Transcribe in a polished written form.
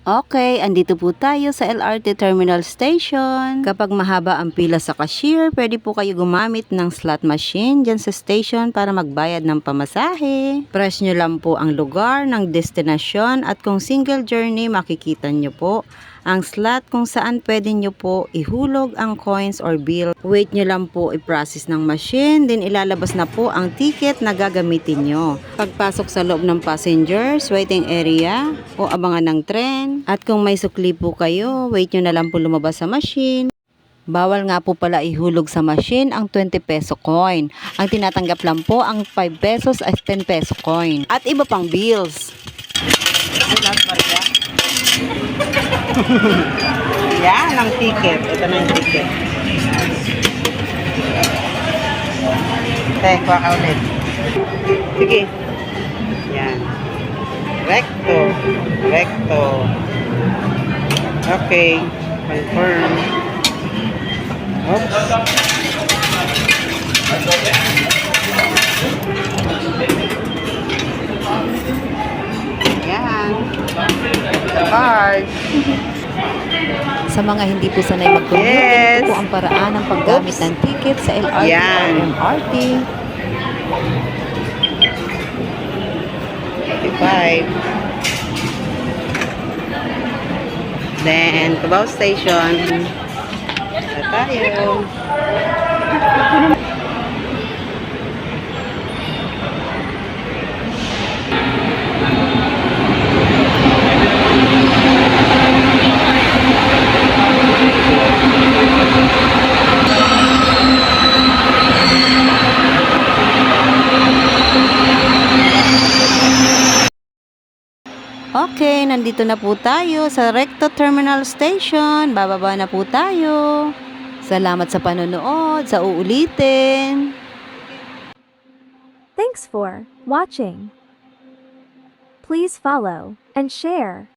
Okay, andito po tayo sa LRT Terminal Station. Kapag mahaba ang pila sa cashier, pwede po kayo gumamit ng slot machine dyan sa station para magbayad ng pamasahe. Press nyo lang po ang lugar ng destinasyon at kung single journey, makikita nyo po ang slot kung saan pwede nyo po ihulog ang coins or bill. Wait nyo lang po i-process ng machine, then ilalabas na po ang ticket na gagamitin nyo. Pagpasok sa loob ng passengers, waiting area o abangan ng tren. At kung may sukli po kayo, wait nyo na lang po lumabas sa machine. Bawal nga po pala ihulog sa machine ang 20 peso coin. Ang tinatanggap lang po ang 5 pesos at 10 peso coin. At iba pang bills. Yan ang ticket. Ito na yung ticket. Kuha ka ulit. Sige. Yan. Recto. Recto. Okay. Confirm. Oops. Yan. Card. Sa mga hindi po sanay mag-commute, Yes. ito po ang paraan ng paggamit ng ticket sa LRT Yan. o MRT. 55. Then, Cubao Station. Na tayo. Okay, nandito na po tayo sa Recto Terminal Station. Bababa na po tayo. Salamat sa panonood. Sa uulitin. Thanks for watching. Please follow and share.